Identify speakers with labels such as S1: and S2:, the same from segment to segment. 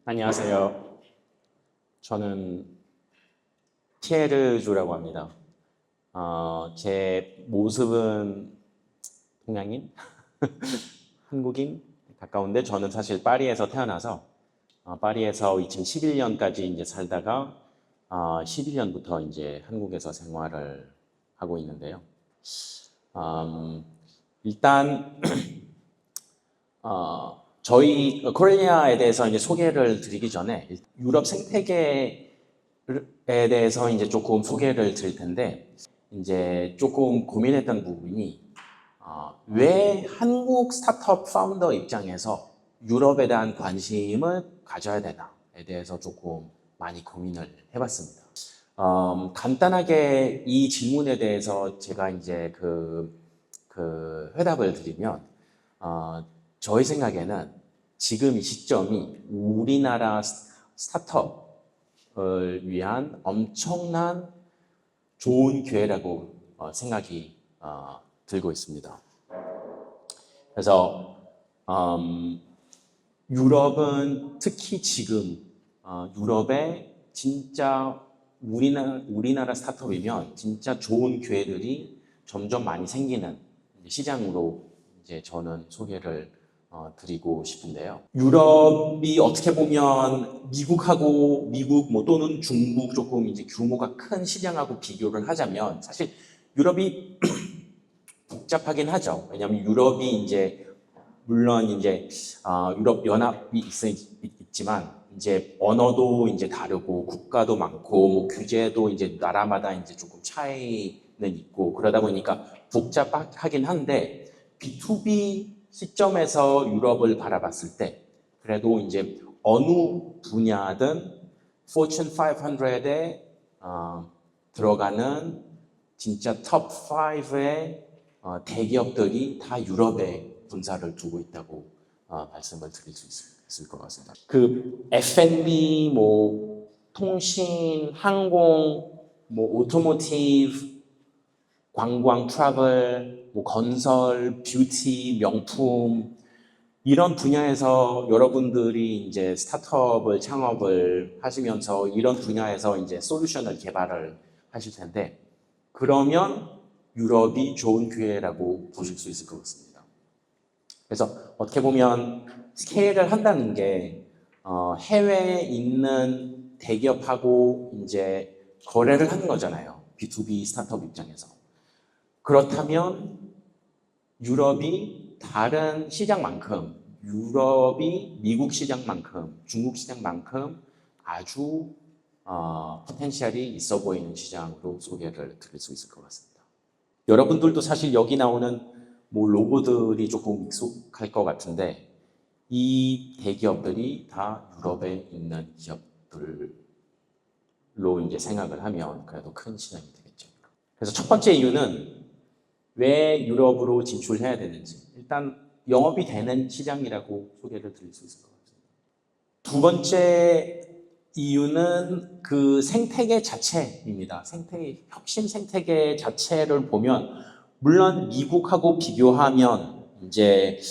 S1: 안녕하세요. 저는 티에르주라고 합니다. 제 모습은 동양인? 한국인? 가까운데 저는 사실 파리에서 태어나서 파리에서 2011년까지 이제 살다가 11년부터 이제 한국에서 생활을 하고 있는데요. 일단 저희 코리아에 대해서 이제 소개를 드리기 전에 유럽 생태계에 대해서 이제 조금 소개를 드릴 텐데 이제 조금 고민했던 부분이 왜 한국 스타트업 파운더 입장에서 유럽에 대한 관심을 가져야 되나에 대해서 조금 많이 고민을 해봤습니다. 간단하게 이 질문에 대해서 제가 이제 그 회답을 드리면 저희 생각에는 지금 이 시점이 우리나라 스타트업을 위한 엄청난 좋은 기회라고 생각이 들고 있습니다. 그래서 유럽은 특히 지금 유럽에 진짜 우리나라 스타트업이면 진짜 좋은 기회들이 점점 많이 생기는 시장으로 이제 저는 소개를 드리고 싶은데요. 유럽이 어떻게 보면 미국 뭐 또는 중국 조금 이제 규모가 큰 시장하고 비교를 하자면 사실 유럽이 복잡하긴 하죠. 왜냐하면 유럽이 이제 물론 이제 유럽 연합이 있지만 이제 언어도 이제 다르고 국가도 많고 뭐 규제도 이제 나라마다 이제 조금 차이는 있고 그러다 보니까 복잡하긴 한데 B2B 시점에서 유럽을 바라봤을 때 그래도 이제 어느 분야든 Fortune 500에 들어가는 진짜 톱 5의 대기업들이 다 유럽에 본사를 두고 있다고 말씀을 드릴 수 있을 것 같습니다. 그 F&B, 뭐 통신, 항공, 뭐 오토모티브, 관광, 트래블, 뭐 건설, 뷰티, 명품 이런 분야에서 여러분들이 이제 스타트업을 창업을 하시면서 이런 분야에서 이제 솔루션을 개발을 하실 텐데 그러면 유럽이 좋은 기회라고 보실 수 있을 것 같습니다. 그래서 어떻게 보면 스케일을 한다는 게 해외에 있는 대기업하고 이제 거래를 하는 거잖아요. B2B 스타트업 입장에서. 그렇다면 유럽이 다른 시장만큼 유럽이 미국 시장만큼 중국 시장만큼 아주 포텐셜이 있어 보이는 시장으로 소개를 드릴 수 있을 것 같습니다. 여러분들도 사실 여기 나오는 뭐 로고들이 조금 익숙할 것 같은데 이 대기업들이 다 유럽에 있는 기업들로 이제 생각을 하면 그래도 큰 시장이 되겠죠. 그래서 첫 번째 이유는 왜 유럽으로 진출해야 되는지 일단 영업이 되는 시장이라고 소개를 드릴 수 있을 것 같습니다. 두 번째 이유는 그 생태계 자체입니다. 혁신 생태계 자체를 보면 물론 미국하고 비교하면 이제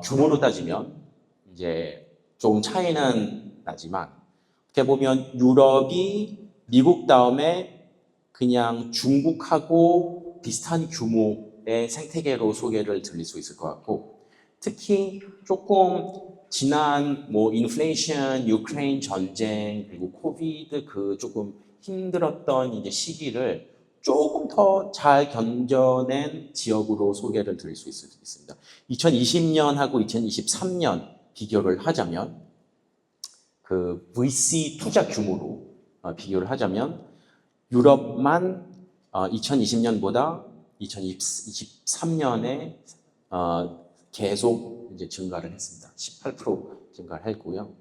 S1: 규모로 따지면 이제 조금 차이는 나지만 어떻게 보면 유럽이 미국 다음에 그냥 중국하고 비슷한 규모의 생태계로 소개를 드릴 수 있을 것 같고 특히 조금 지난 뭐 인플레이션, 유크레인 전쟁 그리고 코비드 그 조금 힘들었던 이제 시기를 조금 더 잘 견뎌낸 지역으로 소개를 드릴 수 있습니다. 2020년하고 2023년 비교를 하자면 그 VC 투자 규모로 비교를 하자면 유럽만 2020년보다 2023년에 계속 이제 증가를 했습니다. 18% 증가를 했고요.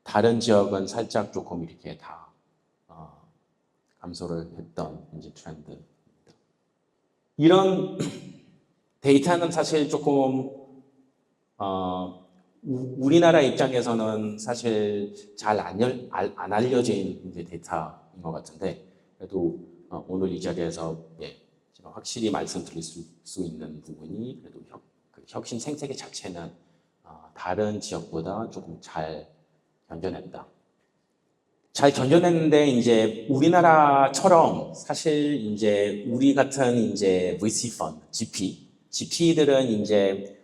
S1: 다른 지역은 살짝 조금 이렇게 다 감소를 했던 이제 트렌드입니다. 이런 데이터는 사실 조금 우리나라 입장에서는 사실 잘 안 알려진 이제 데이터인 것 같은데 그래도 오늘 이 자리에서 제가 확실히 말씀드릴 수 있는 부분이 그래도 혁신 생태계 자체는 다른 지역보다 조금 잘 견뎌냈다. 잘 견뎌냈는데 이제 우리나라처럼 사실 이제 우리 같은 이제 VC 펀드, GP들은 이제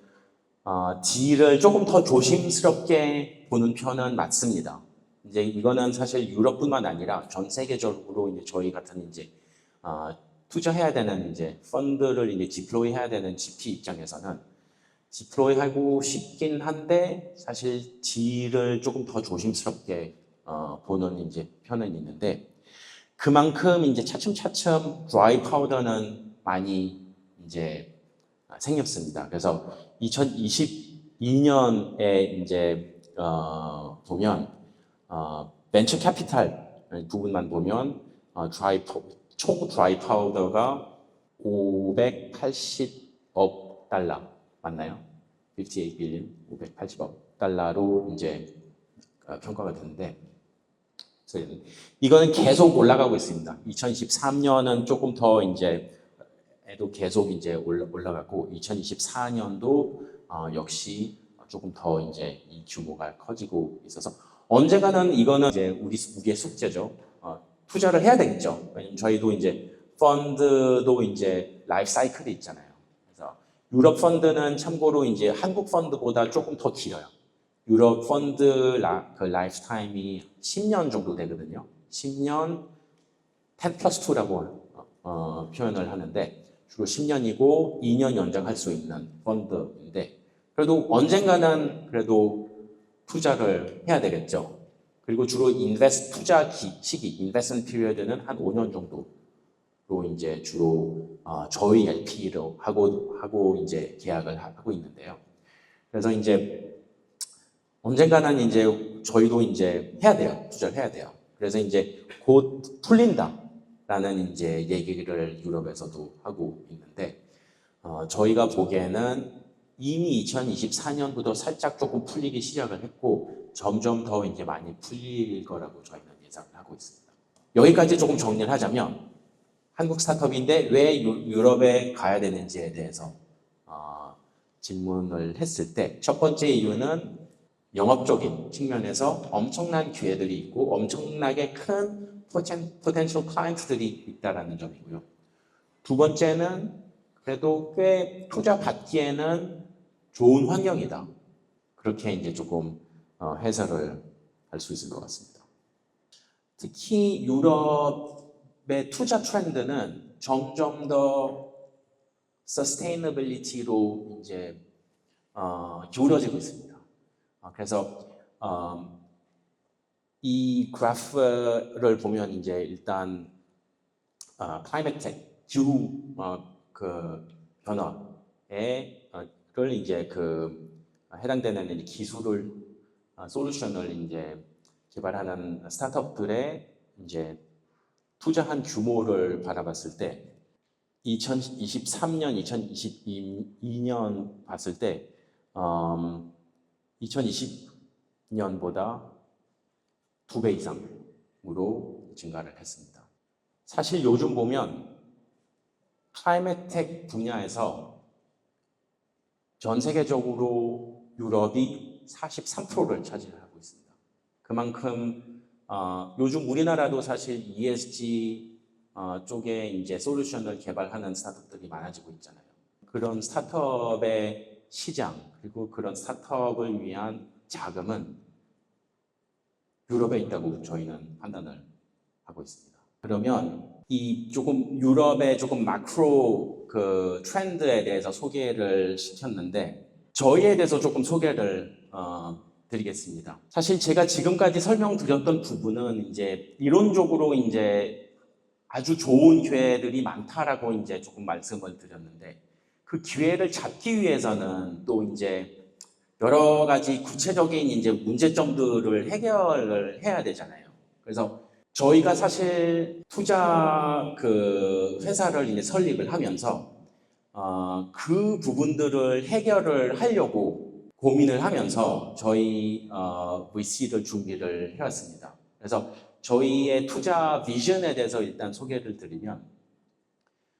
S1: 딜을 조금 더 조심스럽게 보는 편은 맞습니다. 이제 이거는 사실 유럽뿐만 아니라 전 세계적으로 이제 저희 같은 이제 투자해야 되는 이제 펀드를 이제 디플로이 해야 되는 GP 입장에서는 디플로이 하고 싶긴 한데 사실 딜을 조금 더 조심스럽게 보는 이제 편은 있는데 그만큼 이제 차츰차츰 드라이 파우더는 많이 이제 생겼습니다. 그래서 2022년에 이제 보면 벤처 캐피탈 부분만 보면 총 드라이 파우더가 580억 달러 맞나요? 58 빌리언, 580억 달러로 이제 평가가 되는데 이거는 계속 올라가고 있습니다. 2023년은 조금 더 이제 에도 계속 이제 올라가고 2024년도 역시 조금 더 이제 이 규모가 커지고 있어서 언젠가는 이거는 이제 우리의 숙제죠. 투자를 해야 되겠죠. 왜냐면 저희도 이제 펀드도 이제 라이프 사이클이 있잖아요. 그래서 유럽 펀드는 참고로 이제 한국 펀드보다 조금 더 길어요. 유럽 펀드 그 라이프 타임이 10년 정도 되거든요. 10년 10 플러스 2라고 표현을 하는데 주로 10년이고 2년 연장할 수 있는 펀드인데 그래도 언젠가는 그래도 투자를 해야 되겠죠. 그리고 주로 투자 시기, 인베스트먼트 피리어드는 한 5년 정도로 이제 주로 저희 LP로 하고 이제 계약을 하고 있는데요. 그래서 이제 언젠가는 이제 저희도 이제 해야 돼요. 투자를 해야 돼요. 그래서 이제 곧 풀린다라는 이제 얘기를 유럽에서도 하고 있는데 저희가 보기에는 이미 2024년부터 살짝 조금 풀리기 시작을 했고 점점 더 이제 많이 풀릴 거라고 저희는 예상을 하고 있습니다. 여기까지 조금 정리를 하자면 한국 스타트업인데 왜 유럽에 가야 되는지에 대해서 질문을 했을 때 첫 번째 이유는 영업적인 측면에서 엄청난 기회들이 있고 엄청나게 큰 포텐셜 클라이언트들이 있다라는 점이고요. 두 번째는 그래도 꽤 투자 받기에는 좋은 환경이다. 그렇게 이제 조금 해설을 할 수 있을 것 같습니다. 특히 유럽의 투자 트렌드는 점점 더 서스테이너빌리티로 이제 기울어지고 있습니다. 그래서 이 그래프를 보면 이제 일단 클라이맥텍 기후 그 변화에를 이제 해당되는 기술을 솔루션을 이제 개발하는 스타트업들의 이제 투자한 규모를 바라봤을 때 2023년, 2022년 봤을 때 2020년보다 2배 이상으로 증가를 했습니다. 사실 요즘 보면 클라이맥텍 분야에서 전 세계적으로 유럽이 43%를 차지하고 있습니다. 그만큼 요즘 우리나라도 사실 ESG 쪽에 이제 솔루션을 개발하는 스타트업들이 많아지고 있잖아요. 그런 스타트업의 시장 그리고 그런 스타트업을 위한 자금은 유럽에 있다고 저희는 판단을 하고 있습니다. 그러면 이 조금 유럽의 조금 마크로 그 트렌드에 대해서 소개를 시켰는데 저희에 대해서 조금 소개를 드리겠습니다. 사실 제가 지금까지 설명드렸던 부분은 이제 이론적으로 이제 아주 좋은 기회들이 많다라고 이제 조금 말씀을 드렸는데 그 기회를 잡기 위해서는 또 이제 여러 가지 구체적인 이제 문제점들을 해결을 해야 되잖아요. 그래서 저희가 사실 투자 그 회사를 이제 설립을 하면서 그 부분들을 해결을 하려고 고민을 하면서 저희 VC를 준비를 해왔습니다. 그래서 저희의 투자 비전에 대해서 일단 소개를 드리면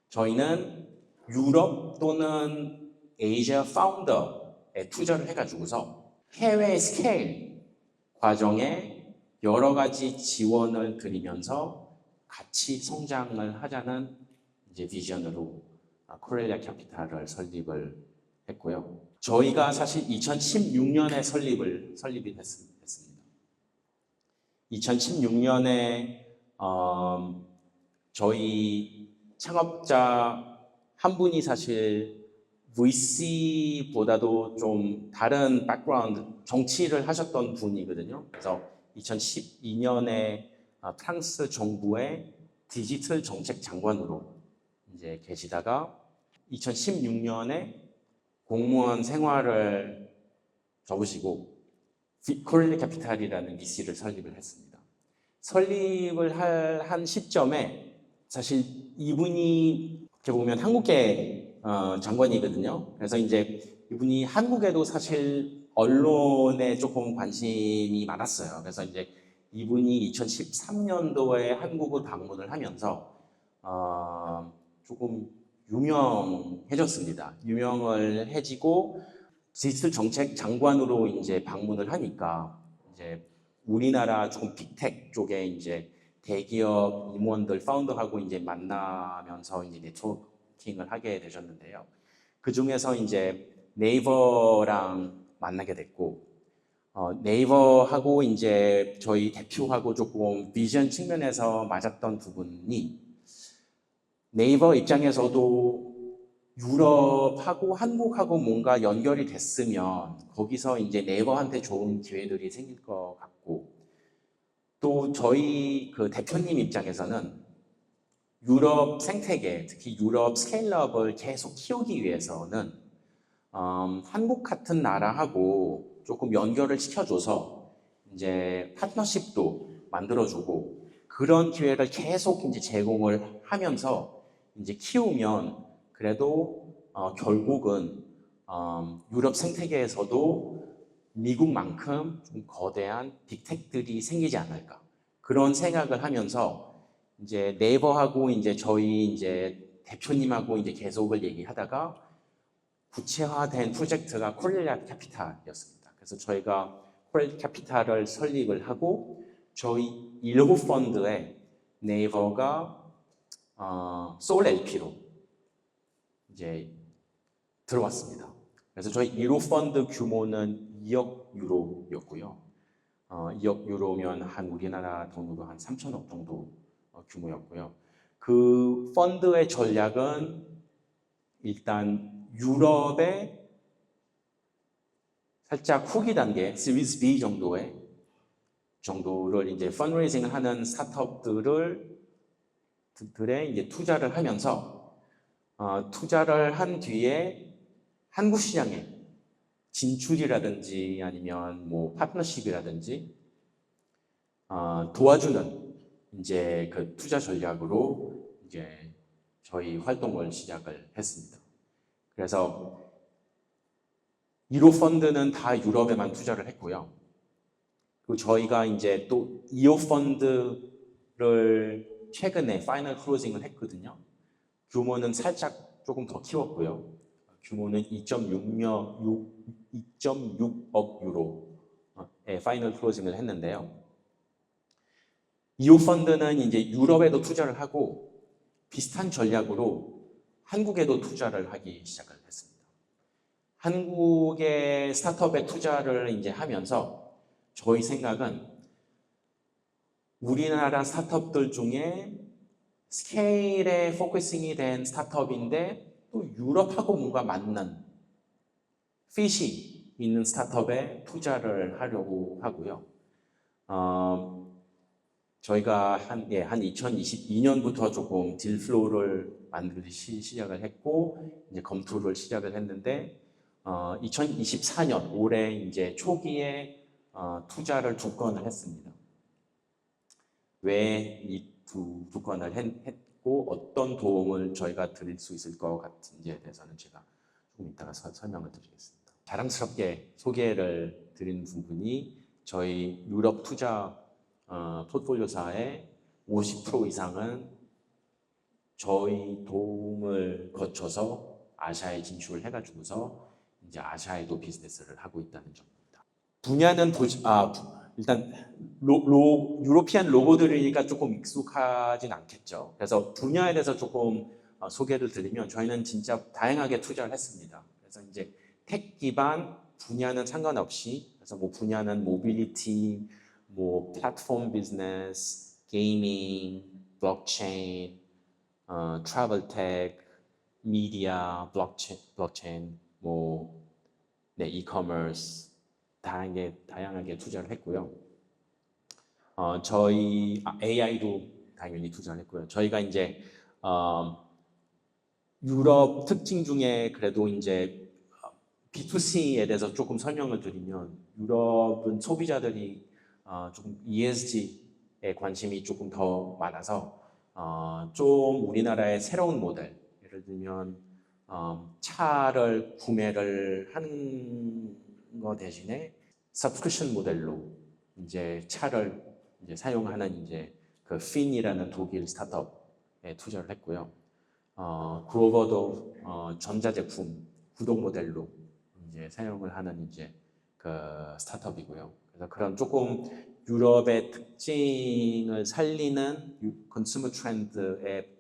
S1: 저희는 유럽 또는 아시아 파운더에 투자를 해가지고서 해외 스케일 과정에 여러 가지 지원을 드리면서 같이 성장을 하자는 이제 비전으로 코렐리아 캐피탈을 설립을 했고요. 저희가 사실 2016년에 설립이 됐습니다. 2016년에 저희 창업자 한 분이 사실 VC보다도 좀 다른 백그라운드, 정치를 하셨던 분이거든요. 그래서 2012년에 프랑스 정부의 디지털 정책 장관으로 이제 계시다가 2016년에 공무원 생활을 접으시고 코렐리아 캐피탈이라는 VC를 설립을 했습니다. 설립을 한 시점에 사실 이분이 이렇게 보면 한국계 장관이거든요. 그래서 이제 이분이 한국에도 사실 언론에 조금 관심이 많았어요. 그래서 이제 이분이 2013년도에 한국을 방문을 하면서 조금 유명해졌습니다. 유명을 해지고 디지털 정책 장관으로 이제 방문을 하니까 이제 우리나라 조금 빅텍 쪽에 이제 대기업 임원들 파운더하고 이제 만나면서 이제 네트워킹을 하게 되셨는데요. 그 중에서 이제 네이버랑 만나게 됐고, 네이버하고 이제 저희 대표하고 조금 비전 측면에서 맞았던 부분이 네이버 입장에서도 유럽하고 한국하고 뭔가 연결이 됐으면 거기서 이제 네이버한테 좋은 기회들이 생길 것 같고, 또 저희 그 대표님 입장에서는 유럽 생태계, 특히 유럽 스케일업을 계속 키우기 위해서는 한국 같은 나라하고 조금 연결을 시켜줘서 이제 파트너십도 만들어주고 그런 기회를 계속 이제 제공을 하면서 이제 키우면 그래도 결국은 유럽 생태계에서도 미국만큼 좀 거대한 빅텍들이 생기지 않을까 그런 생각을 하면서 이제 네이버하고 이제 저희 이제 대표님하고 이제 계속을 얘기하다가 구체화된 프로젝트가 코렐리아 캐피탈이었습니다. 그래서 저희가 코렐리아 캐피탈을 설립을 하고 저희 1호 펀드에 네이버가 솔 LP로 이제 들어왔습니다. 그래서 저희 1호 펀드 규모는 2억 유로였고요. 2억 유로면 한 우리나라 돈으로 한 3천억 정도 규모였고요. 그 펀드의 전략은 일단 유럽의 살짝 후기 단계, 시리즈 B 정도를 이제 펀드레이징을 하는 스타트업들의 이제 투자를 하면서 투자를 한 뒤에 한국 시장에 진출이라든지 아니면 뭐 파트너십이라든지 도와주는 이제 그 투자 전략으로 이제 저희 활동을 시작을 했습니다. 그래서 1호 펀드는 다 유럽에만 투자를 했고요. 그리고 저희가 이제 또 2호 펀드를 최근에 파이널 클로징을 했거든요. 규모는 살짝 조금 더 키웠고요. 규모는 2.6억 유로의 파이널 클로징을 했는데요. 2호 펀드는 이제 유럽에도 투자를 하고 비슷한 전략으로 한국에도 투자를 하기 시작을 했습니다. 한국의 스타트업에 투자를 이제 하면서 저희 생각은 우리나라 스타트업들 중에 스케일에 포커싱이 된 스타트업인데 또 유럽하고 뭔가 맞는 핏이 있는 스타트업에 투자를 하려고 하고요. 저희가 한 2022년부터 조금 딜 플로우를 만들기 시작을 했고 이제 검토를 시작을 했는데 2024년 올해 이제 초기에 투자를 2건을 했습니다. 왜 이 두 건을 했고 어떤 도움을 저희가 드릴 수 있을 것 같은지에 대해서는 제가 조금 이따가 설명을 드리겠습니다. 자랑스럽게 소개를 드리는 부분이 저희 유럽 투자 포트폴리오사의 50% 이상은 저희 도움을 거쳐서 아시아에 진출을 해가지고서 이제 아시아에도 비즈니스를 하고 있다는 점입니다. 분야는 일단 유로피안 로고들이니까 조금 익숙하진 않겠죠. 그래서 분야에 대해서 조금 소개를 드리면 저희는 진짜 다양하게 투자를 했습니다. 그래서 이제 텍 기반 분야는 상관없이 그래서 뭐 분야는 모빌리티, 뭐 플랫폼 비즈니스, 게이밍, 블록체인, 트래블 텍, 미디어, 블록체인, 뭐 네, 이커머스 다양하게 투자를 했고요. 저희 AI도 당연히 투자를 했고요. 저희가 이제 유럽 특징 중에 그래도 이제 B2C에 대해서 조금 설명을 드리면 유럽은 소비자들이 조금 ESG에 관심이 조금 더 많아서 좀 우리나라의 새로운 모델, 예를 들면 차를 구매를 하는 거 대신에 subscription 모델로 이제 차를 이제 사용하는 이제 그 핀이라는 독일 스타트업에 투자를 했고요. 그로버도 전자제품 구독 모델로 이제 사용을 하는 이제 그 스타트업이고요. 그래서 그런 조금 유럽의 특징을 살리는 컨슈머 트렌드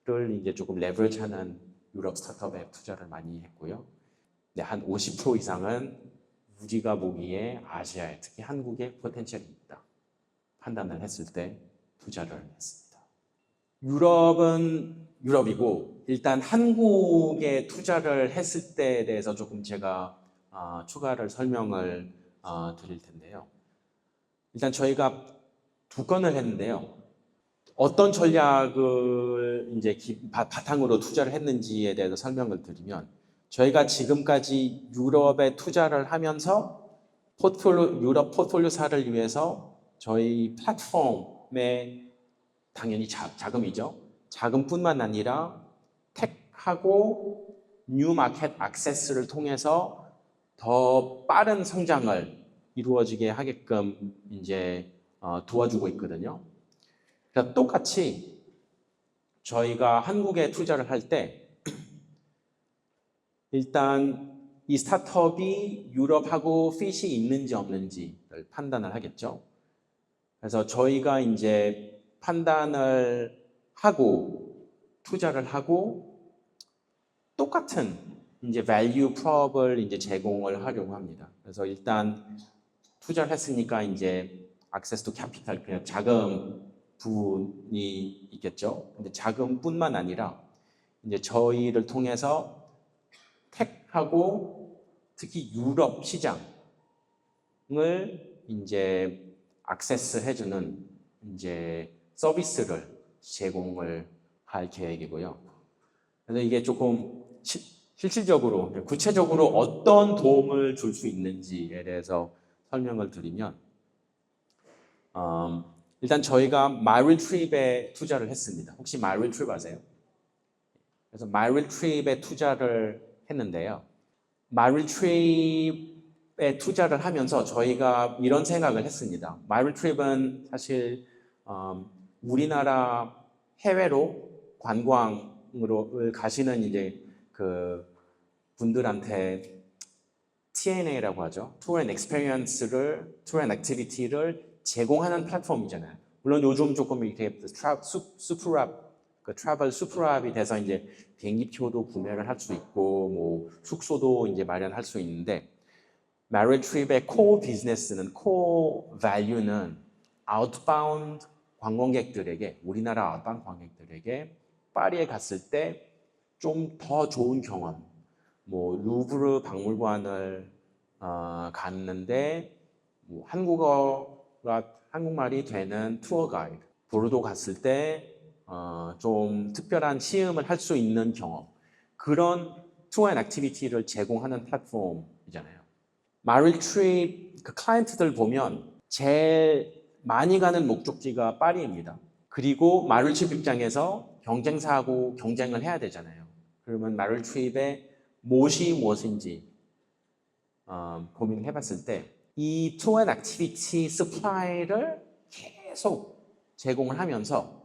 S1: 앱을 이제 조금 레버리지하는 유럽 스타트업에 투자를 많이 했고요. 네, 한 50% 이상은 우리가 보기에 아시아에 특히 한국에 포텐셜이 있다 판단을 했을 때 투자를 했습니다. 유럽은 유럽이고 일단 한국에 투자를 했을 때에 대해서 조금 제가 추가를 설명을 드릴 텐데요. 일단 저희가 두 건을 했는데요. 어떤 전략을 이제 바탕으로 투자를 했는지에 대해서 설명을 드리면 저희가 지금까지 유럽에 투자를 하면서 유럽 포트폴리오사를 위해서 저희 플랫폼에 당연히 자금이죠. 자금뿐만 아니라 텍하고 뉴 마켓 액세스를 통해서 더 빠른 성장을 이루어지게 하게끔 이제 도와주고 있거든요. 그러니까 똑같이 저희가 한국에 투자를 할 때 일단 이 스타트업이 유럽하고 핏이 있는지 없는지를 판단을 하겠죠. 그래서 저희가 이제 판단을 하고 투자를 하고 똑같은 이제 value prop을 이제 제공을 하려고 합니다. 그래서 일단 투자를 했으니까 이제 access to capital 그냥 자금 부분이 있겠죠. 근데 자금뿐만 아니라 이제 저희를 통해서 텍하고 특히 유럽 시장을 이제 액세스 해주는 이제 서비스를 제공을 할 계획이고요. 그래서 이게 조금 실질적으로 구체적으로 어떤 도움을 줄 수 있는지에 대해서 설명을 드리면 일단 저희가 마이리트립에 투자를 했습니다. 혹시 마이리트립 아세요? 그래서 마이리트립에 투자를 했는데요. 마이리트립에 투자를 하면서 저희가 이런 생각을 했습니다. 마이리트립은 사실 우리나라 해외로 관광으로 가시는 이제 그 분들한테 TNA라고 하죠. Tour and Experience를, Tour and Activity를 제공하는 플랫폼이잖아요. 물론 요즘 조금 이렇게 슈프랍, 그 트래블 슈프랍이 돼서 이제 비행기표도 구매를 할 수 있고, 뭐 숙소도 이제 마련할 수 있는데, 마리트립의 코어 비즈니스는, 코어 밸류는 아웃바운드 관광객들에게, 우리나라 아웃바운드 관광객들에게 파리에 갔을 때 좀 더 좋은 경험, 뭐 루브르 박물관을 갔는데 뭐 한국말이 되는 투어 가이드, 보르도 갔을 때 좀 특별한 시음을 할 수 있는 경험, 그런 투어 앤 액티비티를 제공하는 플랫폼이잖아요. 마리트립 그 클라이언트들 보면 제일 많이 가는 목적지가 파리입니다. 그리고 마리트립 입장에서 경쟁사하고 경쟁을 해야 되잖아요. 그러면 마리트립의 무엇인지 고민을 해봤을 때 이 투어 앤 액티비티 서플라이를 계속 제공을 하면서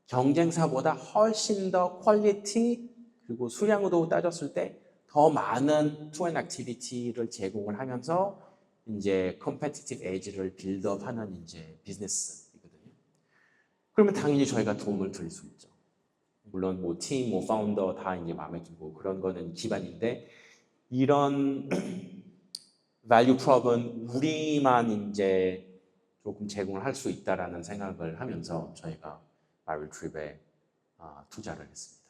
S1: 경쟁사보다 훨씬 더 퀄리티 그리고 수량으로 따졌을 때 더 많은 투어 앤 액티비티를 제공을 하면서 이제 컴페티티브 에지를 빌드업하는 이제 비즈니스이거든요. 그러면 당연히 저희가 도움을 드릴 수 있죠. 물론 뭐 팀, 뭐 파운더 다 이제 마음에 들고 그런 거는 기반인데 이런 value prop은 우리만 이제 조금 제공을 할 수 있다라는 생각을 하면서 저희가 마릴트립에 투자를 했습니다.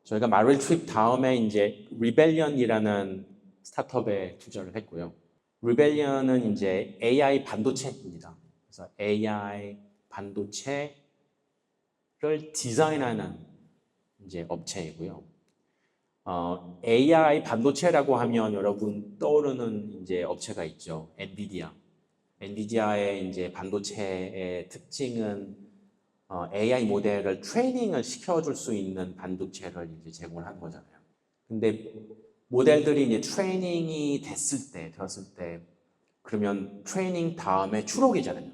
S1: 저희가 마릴트립 다음에 이제 리벨리언이라는 스타트업에 투자를 했고요. 리벨리언은 이제 AI 반도체입니다. 그래서 AI 반도체를 디자인하는 이제 업체이고요. AI 반도체라고 하면 여러분 떠오르는 이제 업체가 있죠. 엔비디아. 엔비디아의 이제 반도체의 특징은 AI 모델을 트레이닝을 시켜줄 수 있는 반도체를 이제 제공을 하는 거잖아요. 근데 모델들이 이제 트레이닝이 되었을 때, 그러면 트레이닝 다음에 추록이잖아요.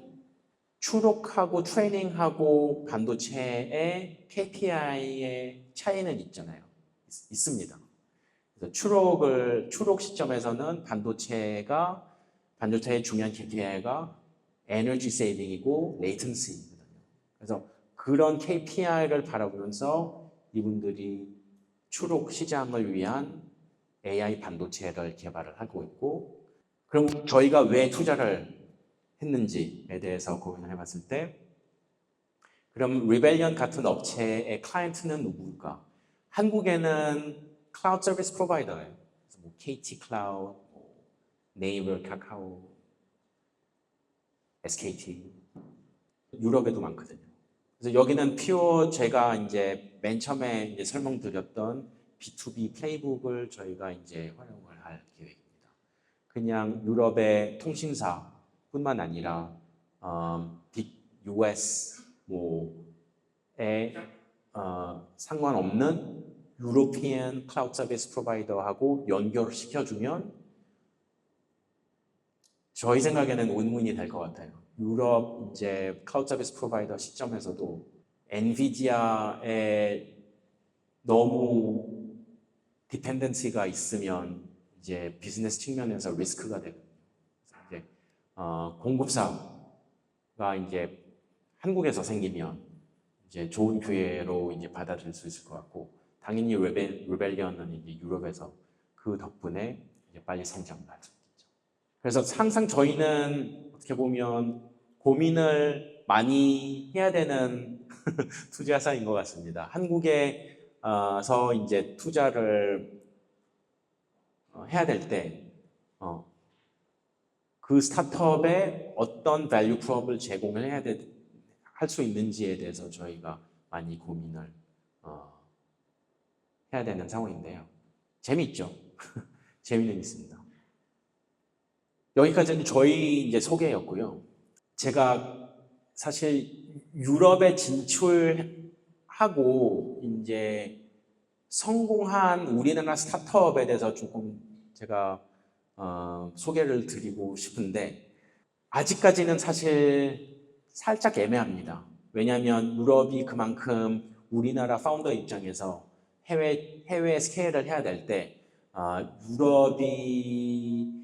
S1: 추록하고 트레이닝하고 반도체의 KPI의 차이는 있잖아요. 있습니다. 그래서 추록 시점에서는 반도체의 중요한 KPI가 에너지 세이빙이고 레이턴시거든요. 그래서 그런 KPI를 바라보면서 이분들이 추록 시장을 위한 AI 반도체를 개발을 하고 있고, 그럼 저희가 왜 투자를 했는지에 대해서 고민을 해봤을 때, 그럼 리벨리언 같은 업체의 클라이언트는 누굴까? 한국에는 클라우드 서비스 프로바이더예요. 그래서 뭐 KT 클라우드, 네이버, 카카오, SKT. 유럽에도 많거든요. 그래서 여기는 제가 이제 맨 처음에 이제 설명드렸던 B2B 플레이북을 저희가 이제 활용을 할 계획입니다. 그냥 유럽의 통신사뿐만 아니라 US 뭐에 상관없는 유로피안 클라우드 서비스 프로바이더하고 연결시켜주면 저희 생각에는 윈윈이 될 것 같아요. 유럽 이제 클라우드 서비스 프로바이더 시점에서도 엔비디아에 너무 디펜던시가 있으면 이제 비즈니스 측면에서 리스크가 되거든요. 이제 공급사가 이제 한국에서 생기면 이제 좋은 기회로 이제 받아들일 수 있을 것 같고, 당연히 리벨리언은 이제 유럽에서 그 덕분에 이제 빨리 성장을 할 수 있겠죠. 그래서 항상 저희는 어떻게 보면 고민을 많이 해야 되는 투자사인 것 같습니다. 한국에서 이제 투자를 해야 될 때, 그 스타트업에 어떤 밸류 프롭을 제공을 할 수 있는지에 대해서 저희가 많이 고민을 해야 되는 상황인데요. 재미있죠? 재미는 있습니다. 여기까지는 저희 이제 소개였고요. 제가 사실 유럽에 진출하고 이제 성공한 우리나라 스타트업에 대해서 조금 제가 소개를 드리고 싶은데, 아직까지는 사실 살짝 애매합니다. 왜냐하면 유럽이 그만큼 우리나라 파운더 입장에서 해외 스케일을 해야 될 때 유럽이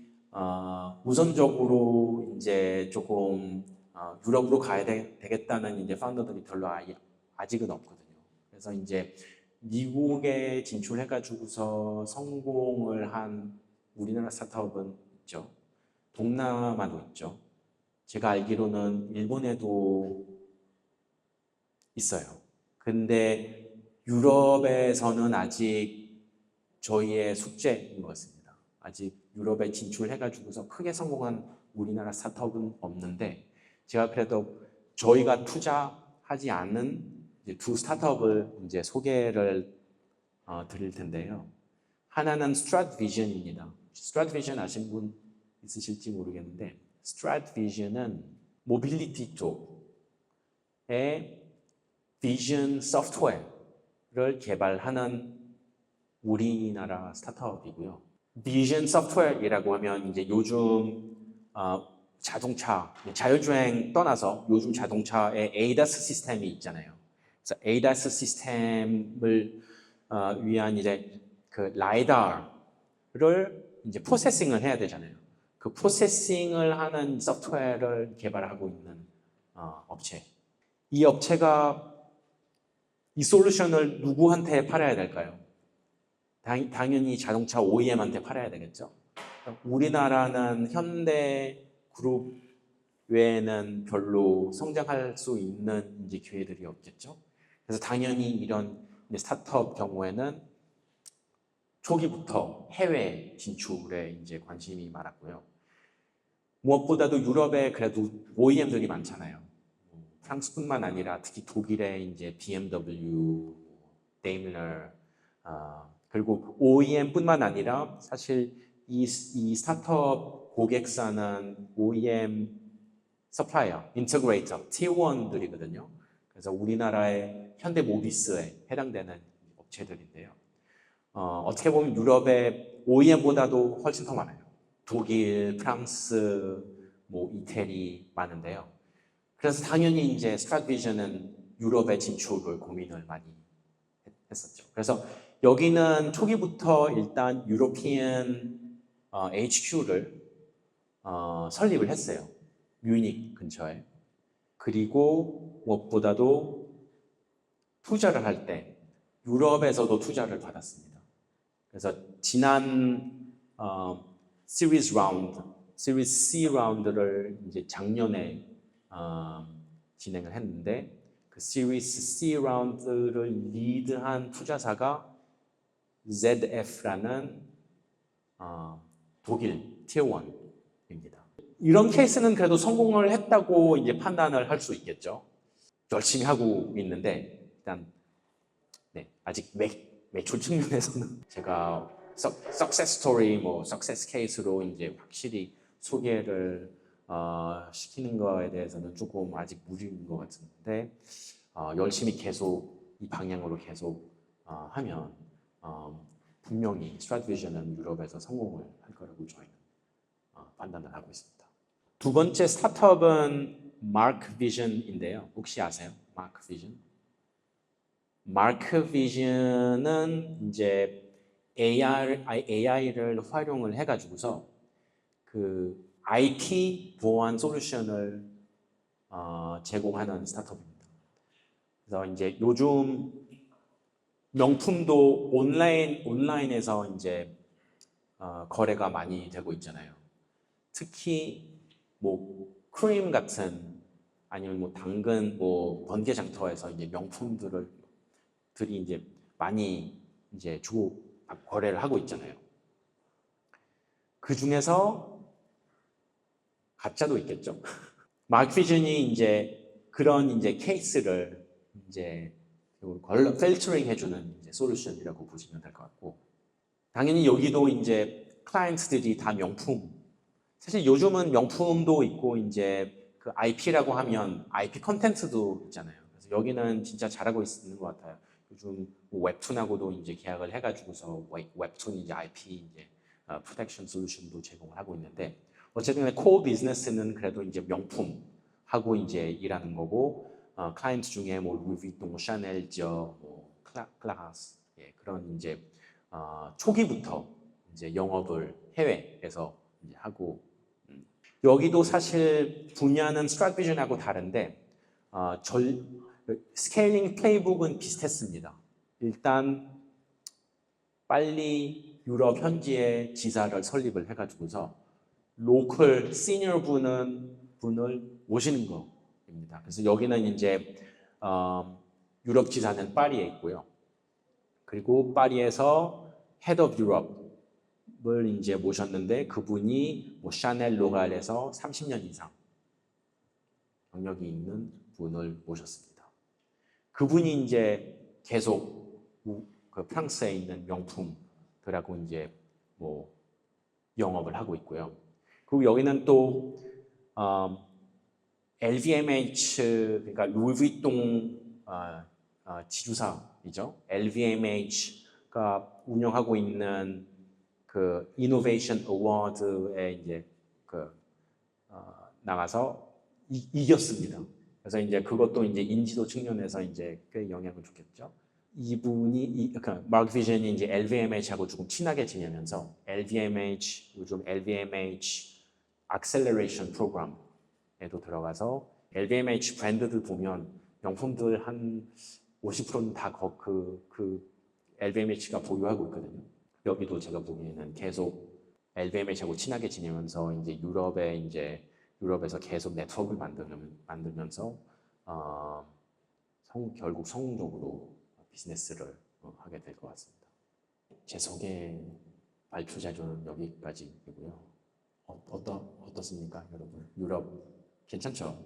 S1: 우선적으로 이제 조금 유럽으로 가야 되겠다는 이제 파운더들이 별로 아직은 없거든요. 그래서 이제 미국에 진출해가지고서 성공을 한 우리나라 스타트업은 있죠. 동남아도 있죠. 제가 알기로는 일본에도 있어요. 근데 유럽에서는 아직 저희의 숙제인 것 같습니다. 아직 유럽에 진출해가지고서 크게 성공한 우리나라 스타트업은 없는데, 제가 그래도 저희가 투자하지 않은 이제 두 스타트업을 이제 소개를 드릴 텐데요. 하나는 스트рат비전입니다. 스트рат비전 아시는 분 있으실지 모르겠는데, 스트рат비전은 모빌리티 쪽의 비전 소프트웨어를 개발하는 우리나라 스타트업이고요. 비전 소프트웨어이라고 하면 이제 요즘 자동차, 자율주행 떠나서 요즘 자동차에 ADAS 시스템이 있잖아요. 그래서 ADAS 시스템을 위한 이제 그 라이다를 이제 프로세싱을 해야 되잖아요. 그 프로세싱을 하는 소프트웨어를 개발하고 있는 업체. 이 업체가 이 솔루션을 누구한테 팔아야 될까요? 당연히 자동차 OEM한테 팔아야 되겠죠. 우리나라는 현대 그룹 외에는 별로 성장할 수 있는 이제 기회들이 없겠죠. 그래서 당연히 이런 스타트업 경우에는 초기부터 해외 진출에 이제 관심이 많았고요. 무엇보다도 유럽에 그래도 OEM들이 많잖아요. 프랑스뿐만 아니라 특히 독일에 이제 BMW, 데임러, 그리고 OEM뿐만 아니라 사실 이 스타트업 고객사는 OEM 서플라이어, 인터그레이터, T1들이거든요. 그래서 우리나라의 현대모비스에 해당되는 업체들인데요. 어떻게 보면 유럽의 OEM보다도 훨씬 더 많아요. 독일, 프랑스, 뭐 이태리 많은데요. 그래서 당연히 이제 스트라트비전은 유럽의 진출을 고민을 많이 했었죠. 그래서 여기는 초기부터 일단 유로피안 HQ를 설립을 했어요. 뮤닉 근처에. 그리고 무엇보다도 투자를 할 때 유럽에서도 투자를 받았습니다. 그래서 지난 시리즈 라운드, 시리즈 C 라운드를 이제 작년에 진행을 했는데 그 시리즈 C 라운드를 리드한 투자사가 ZF라는 독일 티어1입니다. 이런 케이스는 그래도 성공을 했다고 이제 판단을 할 수 있겠죠. 열심히 하고 있는데 일단 아직 매출 측면에서는 제가 석세스 스토리, 뭐 석세스 케이스로 이제 확실히 소개를 시키는 거에 대해서는 조금 아직 무리인 것 같은데 열심히 계속 이 방향으로 계속 하면 분명히 스트라트비전은 유럽에서 성공을 할 거라고 저희는 판단을 하고 있습니다. 두 번째 스타트업은 마크 비전인데요. 혹시 아세요? 마크 비전? 마크 비전은 이제 AI를 활용을 해가지고서 그 IP 보안 솔루션을 제공하는 스타트업입니다. 그래서 이제 요즘 명품도 온라인에서 이제 거래가 많이 되고 있잖아요. 특히 뭐 크림 같은 아니면 뭐 당근, 뭐 번개장터에서 이제 명품들이 이제 많이 이제 주고 거래를 하고 있잖아요. 그 중에서 가짜도 있겠죠. 마크비전이 이제 그런 이제 케이스를 이제 필터링 해주는 이제 솔루션이라고 보시면 될 것 같고, 당연히 여기도 이제 클라이언트들이 다 명품. 사실 요즘은 명품도 있고 이제 그 IP라고 하면 IP 컨텐츠도 있잖아요. 그래서 여기는 진짜 잘하고 있는 것 같아요. 요즘 뭐 웹툰하고도 이제 계약을 해가지고서 웹툰 이제 IP 이제 프로텍션 솔루션도 제공을 하고 있는데 어쨌든 코어 비즈니스는 그래도 이제 명품하고 이제 일하는 거고 클라이언트 중에 뭐 루이비통, 샤넬, 디or, 뭐 클라스 그런 이제 초기부터 이제 영업을 해외에서 이제 하고 여기도 사실 분야는 스트라테지하고 다른데 스케일링 플레이북은 비슷했습니다. 일단 빨리 유럽 현지에 지사를 설립을 해가지고서 로컬 시니어 분을 모시는 겁니다. 그래서 여기는 이제 유럽 지사는 파리에 있고요. 그리고 파리에서 헤드 오브 유럽을 이제 모셨는데 그분이 뭐 샤넬 로갈에서 30년 이상 경력이 있는 분을 모셨습니다. 그분이 이제 계속 그 프랑스에 있는 명품들하고 이제 뭐 영업을 하고 있고요. 그리고 여기는 또 LVMH 그러니까 루이비통 지주사이죠. LVMH가 운영하고 있는 그 이노베이션 어워드에 이제 나가서 이겼습니다. 그래서 이제 그것도 이제 인지도 측면에서 이제 꽤 영향을 주겠죠. 그러니까 마크 비전이 이제 LVMH하고 조금 친하게 지내면서 요즘 LVMH Acceleration 프로그램에도 들어가서 LVMH 브랜드들 보면 명품들 한 50%는 다 그 LVMH가 보유하고 있거든요. 여기도 제가 보기에는 계속 LVMH하고 친하게 지내면서 이제 유럽에서 계속 네트워크를 만들면서 결국 성공적으로 비즈니스를 하게 될 것 같습니다. 제 소개 발표 자료는 여기까지이고요. 어떻습니까, 여러분? 유럽 괜찮죠?